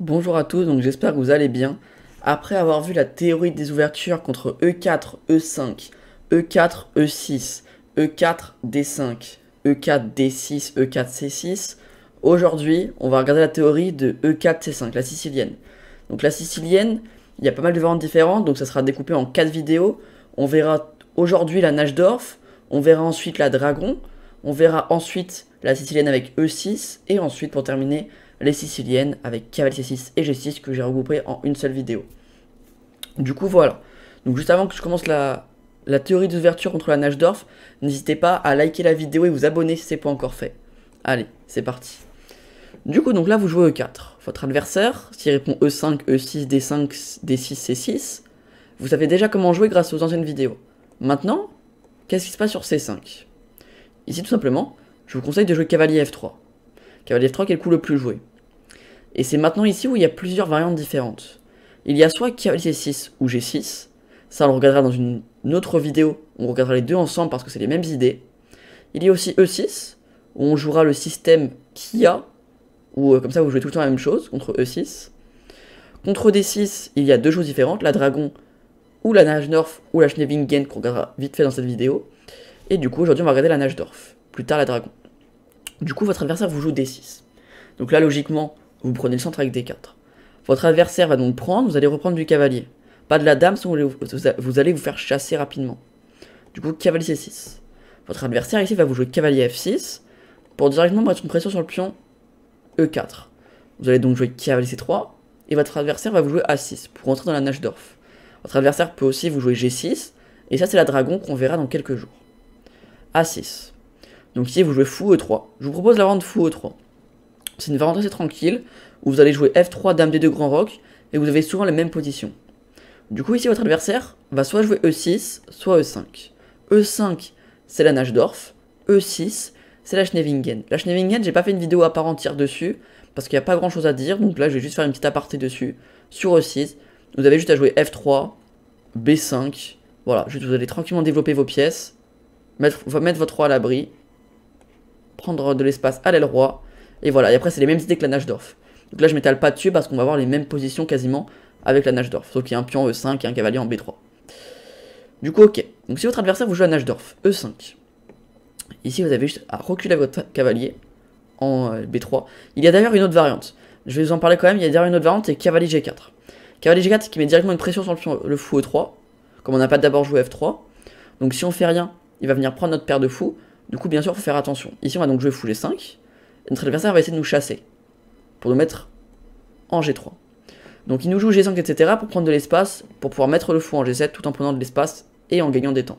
Bonjour à tous, donc j'espère que vous allez bien. Après avoir vu la théorie des ouvertures contre E4, E5, E4, E6, E4, D5, E4, D6, E4, C6, aujourd'hui on va regarder la théorie de E4, C5, la sicilienne. Donc la sicilienne, il y a pas mal de variantes différentes, donc ça sera découpé en 4 vidéos. On verra aujourd'hui la Najdorf, on verra ensuite la Dragon, on verra ensuite la sicilienne avec E6, et ensuite pour terminer les siciliennes avec cavalier C6 et G6 que j'ai regroupé en une seule vidéo. Du coup voilà. Donc juste avant que je commence la théorie d'ouverture contre la Najdorf, n'hésitez pas à liker la vidéo et vous abonner si ce n'est pas encore fait. Allez, c'est parti. Du coup donc là vous jouez E4. Votre adversaire, s'il répond E5, E6, D5, D6, C6, vous savez déjà comment jouer grâce aux anciennes vidéos. Maintenant, qu'est-ce qui se passe sur C5? Ici tout simplement, je vous conseille de jouer cavalier F3. Cavalier F3 qui est le coup le plus joué. Et c'est maintenant ici où il y a plusieurs variantes différentes. Il y a soit cavalier C6 ou G6, ça on le regardera dans une autre vidéo, on regardera les deux ensemble parce que c'est les mêmes idées. Il y a aussi E6, où on jouera le système Kia, où comme ça vous jouez tout le temps la même chose, contre E6. Contre D6, il y a deux choses différentes, la Dragon ou la Najdorf ou la Schneewingen qu'on regardera vite fait dans cette vidéo. Et du coup aujourd'hui on va regarder la Najdorf, plus tard la Dragon. Du coup votre adversaire vous joue D6. Donc là logiquement, vous prenez le centre avec D4. Votre adversaire va donc prendre, vous allez reprendre du cavalier. Pas de la dame, sinon vous allez vous faire chasser rapidement. Du coup, cavalier C6. Votre adversaire ici va vous jouer cavalier F6 pour directement mettre une pression sur le pion E4. Vous allez donc jouer cavalier C3 et votre adversaire va vous jouer A6 pour rentrer dans la Najdorf. Votre adversaire peut aussi vous jouer G6 et ça c'est la Dragon qu'on verra dans quelques jours. A6. Donc ici vous jouez fou E3. Je vous propose la variante fou E3. C'est une variante assez tranquille, où vous allez jouer F3, Dame D2, Grand Roc, et vous avez souvent les mêmes positions. Du coup, ici, votre adversaire va soit jouer E6, soit E5. E5, c'est la Najdorf. E6, c'est la Schneewingen. La Schneewingen, j'ai pas fait une vidéo à part entière dessus, parce qu'il n'y a pas grand chose à dire, donc là, je vais juste faire une petite aparté dessus. Sur E6, vous avez juste à jouer F3, B5, voilà, juste vous allez tranquillement développer vos pièces, mettre votre roi à l'abri, prendre de l'espace à l'aile roi, et voilà, et après c'est les mêmes idées que la Najdorf. Donc là je m'étale pas dessus parce qu'on va avoir les mêmes positions quasiment avec la Najdorf. Sauf qu'il y a un pion E5 et un cavalier en B3. Du coup ok, donc si votre adversaire vous joue à Najdorf, E5. Ici vous avez juste à reculer votre cavalier en B3. Il y a d'ailleurs une autre variante. Je vais vous en parler quand même, il y a d'ailleurs une autre variante, c'est cavalier G4. Cavalier G4 qui met directement une pression sur le pion, le fou E3. Comme on n'a pas d'abord joué F3. Donc si on fait rien, il va venir prendre notre paire de fous. Du coup bien sûr il faut faire attention. Ici on va donc jouer fou G5. Notre adversaire va essayer de nous chasser, pour nous mettre en G3. Donc il nous joue G5, etc. pour prendre de l'espace, pour pouvoir mettre le fou en G7 tout en prenant de l'espace et en gagnant des temps.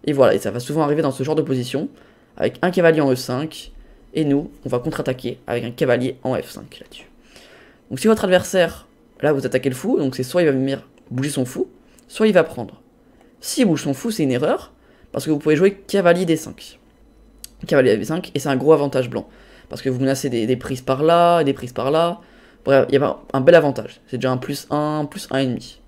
Et voilà, et ça va souvent arriver dans ce genre de position, avec un cavalier en E5, et nous, on va contre-attaquer avec un cavalier en F5 là-dessus. Donc si votre adversaire, là vous attaquez le fou, donc c'est soit il va venir bouger son fou, soit il va prendre. S'il bouge son fou, c'est une erreur, parce que vous pouvez jouer cavalier D5. Cavalier D5, et c'est un gros avantage blanc. Parce que vous menacez des prises par là, des prises par là. Bref, il y a un bel avantage. C'est déjà un +1, +1,5.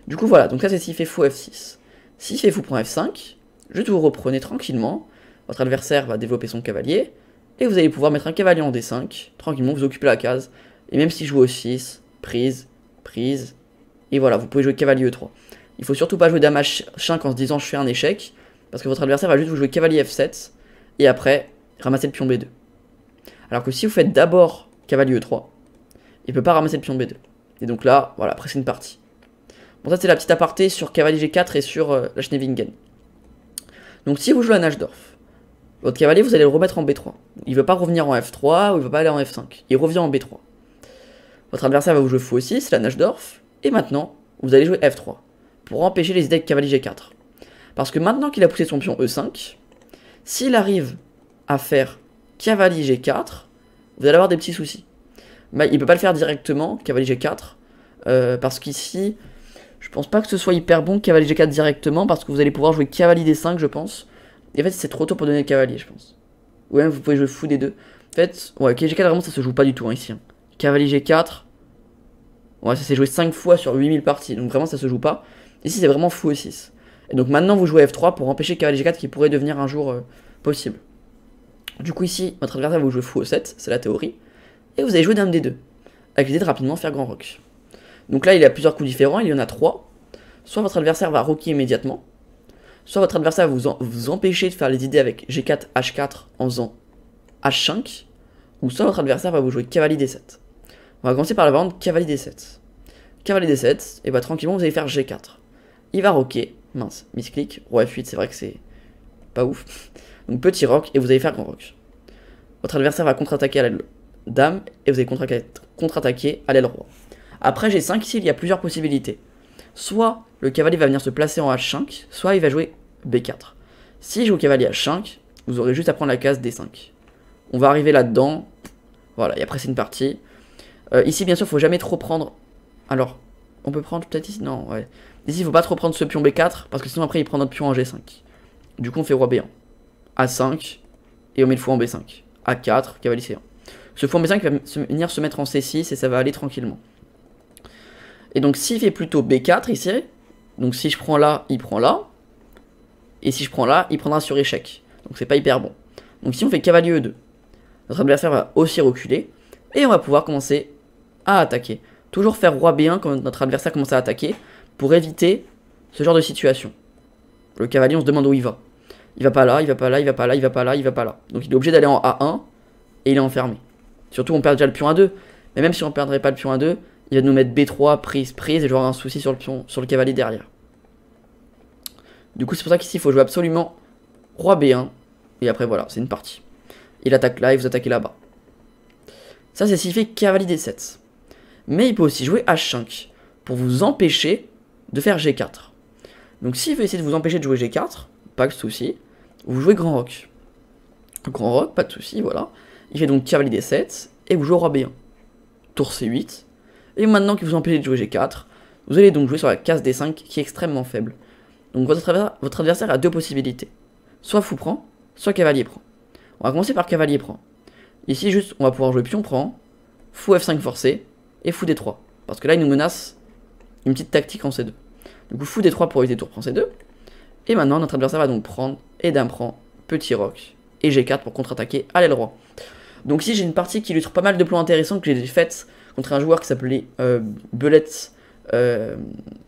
Du coup, voilà. Donc ça, c'est s'il fait fou F6. S'il fait fou prend F5, juste vous reprenez tranquillement. Votre adversaire va développer son cavalier. Et vous allez pouvoir mettre un cavalier en D5. Tranquillement, vous occupez la case. Et même s'il joue E6, prise, prise. Et voilà, vous pouvez jouer cavalier E3. Il faut surtout pas jouer dame H5 en se disant je fais un échec. Parce que votre adversaire va juste vous jouer cavalier F7. Et après, ramasser le pion B2. Alors que si vous faites d'abord cavalier E3, il ne peut pas ramasser le pion B2. Et donc là, voilà, après c'est une partie. Bon, ça c'est la petite aparté sur cavalier G4 et sur la Schneewingen. Donc si vous jouez à Najdorf, votre cavalier vous allez le remettre en B3. Il ne veut pas revenir en F3 ou il ne veut pas aller en F5. Il revient en B3. Votre adversaire va vous jouer fou aussi, c'est la Najdorf. Et maintenant, vous allez jouer F3 pour empêcher les idées de cavalier G4. Parce que maintenant qu'il a poussé son pion E5, s'il arrive à faire cavalier G4, vous allez avoir des petits soucis. Mais il peut pas le faire directement, cavalier G4, parce qu'ici, je pense pas que ce soit hyper bon cavalier G4 directement, parce que vous allez pouvoir jouer cavalier D5, je pense. Et en fait, c'est trop tôt pour donner le cavalier, je pense. Ou même, vous pouvez jouer fou D2. En fait, ouais, cavalier G4, vraiment, ça se joue pas du tout, hein, ici. Hein. Cavalier G4, ouais, ça s'est joué 5 fois sur 8000 parties, donc vraiment, ça se joue pas. Ici, c'est vraiment fou E6. Et donc maintenant, vous jouez F3 pour empêcher cavalier G4 qui pourrait devenir un jour possible. Du coup ici, votre adversaire va vous jouer fou E7, c'est la théorie. Et vous allez jouer dame D2. avec l'idée de rapidement faire grand rock. Donc là, il y a plusieurs coups différents, il y en a 3. Soit votre adversaire va rocker immédiatement, soit votre adversaire va vous empêcher de faire les idées avec G4, H4 en faisant H5, ou soit votre adversaire va vous jouer cavalier D7. On va commencer par la variante cavalier D7. Cavalier D7, et bah tranquillement vous allez faire G4. Il va rocker, mince, misclick, roi F8, c'est vrai que c'est pas ouf. Donc petit rock, et vous allez faire grand rock. Votre adversaire va contre-attaquer à l'aile dame, et vous allez contre-attaquer à l'aile roi. Après G5, ici il y a plusieurs possibilités. Soit le cavalier va venir se placer en H5, soit il va jouer B4. Si je joue cavalier H5, vous aurez juste à prendre la case D5. On va arriver là-dedans, voilà, et après c'est une partie. Ici bien sûr, il faut jamais trop prendre. Alors, on peut prendre peut-être ici, non, ouais. Ici il faut pas trop prendre ce pion B4, parce que sinon après il prend notre pion en G5. Du coup on fait roi B1, A5, et on met le fou en B5. A4, cavalier C1. Ce fou en B5 va venir se mettre en C6 et ça va aller tranquillement. Et donc s'il fait plutôt B4 ici, donc si je prends là, il prend là. Et si je prends là, il prendra sur échec. Donc c'est pas hyper bon. Donc si on fait cavalier E2, notre adversaire va aussi reculer. Et on va pouvoir commencer à attaquer. Toujours faire roi B1 quand notre adversaire commence à attaquer, pour éviter ce genre de situation. Le cavalier, on se demande où il va. Il va pas là, il va pas là, il va pas là, il va pas là, il va pas là. Donc il est obligé d'aller en A1 et il est enfermé. Surtout on perd déjà le pion A2. Mais même si on perdrait pas le pion A2, il va nous mettre B3, prise, prise, et j'aurai un souci sur le pion, sur le cavalier derrière. Du coup c'est pour ça qu'ici il faut jouer absolument roi B1. Et après voilà, c'est une partie. Il attaque là et vous attaquez là-bas. Ça c'est s'il fait cavalier D7. Mais il peut aussi jouer H5 pour vous empêcher de faire G4. Donc s'il veut essayer de vous empêcher de jouer G4, pas de souci, vous jouez grand rock. Grand rock, pas de souci, voilà. Il fait donc cavalier D7 et vous jouez roi B1. Tour C8. Et maintenant qu'il vous empêche de jouer G4, vous allez donc jouer sur la case D5 qui est extrêmement faible. Donc votre adversaire a deux possibilités. Soit fou prend, soit cavalier prend. On va commencer par cavalier prend. Ici juste on va pouvoir jouer pion prend, fou F5 forcé et fou D3. Parce que là il nous menace une petite tactique en C2. Du coup fou D3 pour éviter tour prend C2. Et maintenant notre adversaire va donc prendre et dame prend, petit rock et G4 pour contre-attaquer à l'aile roi. Donc ici j'ai une partie qui illustre pas mal de plans intéressants que j'ai faites contre un joueur qui s'appelait Belette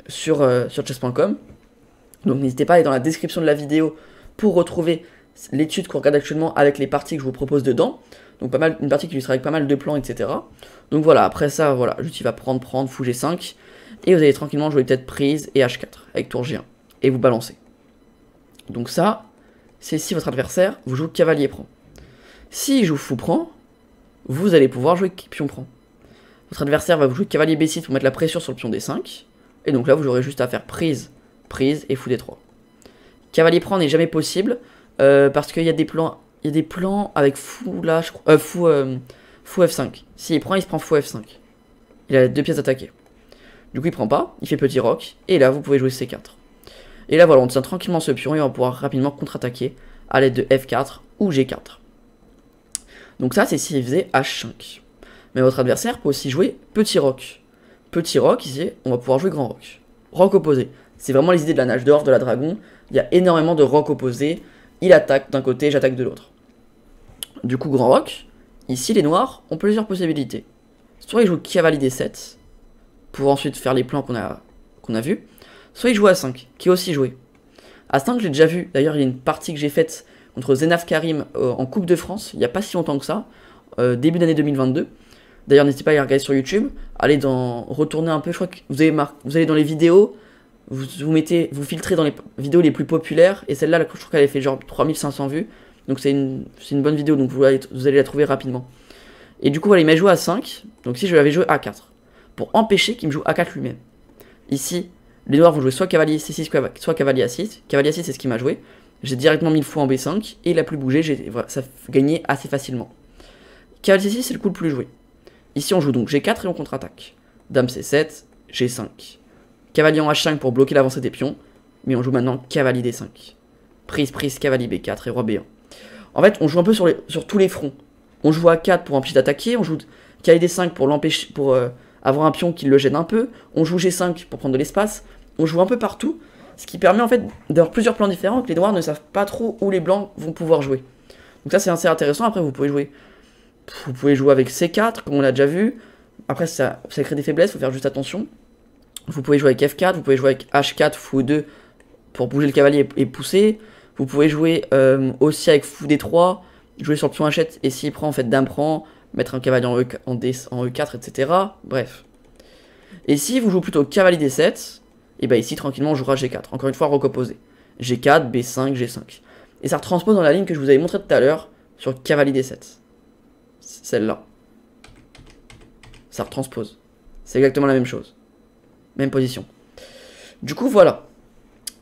sur chess.com. Donc n'hésitez pas à aller dans la description de la vidéo pour retrouver l'étude qu'on regarde actuellement avec les parties que je vous propose dedans. Donc une partie qui illustre avec pas mal de plans, etc. Donc voilà, après ça, voilà, juste il va prendre, fou G5. Et vous allez tranquillement jouer peut-être prise et H4 avec tour G1. Et vous balancez. Donc ça, c'est si votre adversaire vous joue cavalier prend. S'il joue fou prend, vous allez pouvoir jouer pion prend. Votre adversaire va vous jouer cavalier B6 pour mettre la pression sur le pion D5. Et donc là, vous aurez juste à faire prise et fou D3. Cavalier prend n'est jamais possible parce qu'il y a des plans avec fou là, je crois, fou F5. S'il prend, il se prend fou F5. Il a deux pièces attaquées. Du coup, il prend pas, il fait petit rock, et là, vous pouvez jouer C4. Et là, voilà, on tient tranquillement ce pion et on va pouvoir rapidement contre-attaquer à l'aide de F4 ou G4. Donc ça, c'est s'il faisait H5. Mais votre adversaire peut aussi jouer petit rock. Petit rock, ici, on va pouvoir jouer grand rock. Rock opposé. C'est vraiment les idées de la nage d'or, de la dragon. Il y a énormément de rock opposés. Il attaque d'un côté, j'attaque de l'autre. Du coup, grand rock. Ici, les noirs ont plusieurs possibilités. Soit ils jouent cavalier D7, pour ensuite faire les plans qu'on a vus. Soit ils jouent A5, qui est aussi joué. A5, je l'ai déjà vu. D'ailleurs, il y a une partie que j'ai faite contre Zenaf Karim en Coupe de France, il n'y a pas si longtemps que ça, début d'année 2022. D'ailleurs, n'hésitez pas à aller regarder sur YouTube, allez retourner un peu, je crois que vous allez dans les vidéos, vous filtrez dans les vidéos les plus populaires, et celle-là, je crois qu'elle a fait genre 3500 vues, donc c'est une bonne vidéo, donc vous allez la trouver rapidement. Et du coup, voilà, il m'a joué à 5, donc si je l'avais joué A4, pour empêcher qu'il me joue A4 lui-même. Ici, les noirs vont jouer soit cavalier C6, soit cavalier A6. Cavalier A6, c'est ce qu'il m'a joué. J'ai directement mis le fou en B5, et il a plus bougé, ça gagnait assez facilement. Cavalier C6, c'est le coup le plus joué. Ici, on joue donc G4 et on contre-attaque. Dame C7, G5. Cavalier en H5 pour bloquer l'avancée des pions, mais on joue maintenant cavalier D5. Prise, cavalier B4 et roi B1. En fait, on joue un peu sur tous les fronts. On joue A4 pour empêcher d'attaquer, on joue cavalier D5 pour l'empêcher, pour avoir un pion qui le gêne un peu, on joue G5 pour prendre de l'espace, on joue un peu partout, ce qui permet en fait d'avoir plusieurs plans différents que les noirs ne savent pas trop où les blancs vont pouvoir jouer. Donc ça c'est assez intéressant. Après vous pouvez jouer avec C4 comme on l'a déjà vu, Après, ça crée des faiblesses, faut faire juste attention. Vous pouvez jouer avec F4, vous pouvez jouer avec H4, fou E2 pour bouger le cavalier et pousser. Vous pouvez jouer aussi avec fou D3, jouer sur le pion H7 et s'il prend en fait dame prend, mettre un cavalier en E4, etc. Bref. Et si vous jouez plutôt cavalier D7, et bah ici tranquillement on jouera G4. Encore une fois recomposé. G4, B5, G5. Et ça retranspose dans la ligne que je vous avais montré tout à l'heure sur cavalier D7. Celle-là. Ça retranspose. C'est exactement la même chose. Même position. Du coup voilà.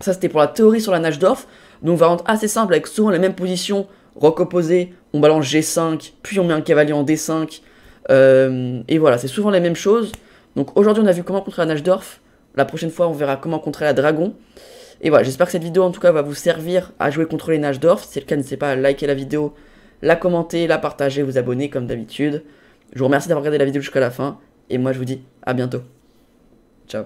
Ça c'était pour la théorie sur la Najdorf. Donc variante assez simple avec souvent les mêmes positions. Roc opposé, on balance G5, puis on met un cavalier en D5. Et voilà, c'est souvent les mêmes choses. Donc aujourd'hui on a vu comment contrer la Najdorf. La prochaine fois on verra comment contrer la Dragon. Et voilà, j'espère que cette vidéo en tout cas va vous servir à jouer contre les Najdorf. Si c'est le cas, n'hésitez pas à liker la vidéo, la commenter, la partager, vous abonner comme d'habitude. Je vous remercie d'avoir regardé la vidéo jusqu'à la fin. Et moi je vous dis à bientôt. Ciao.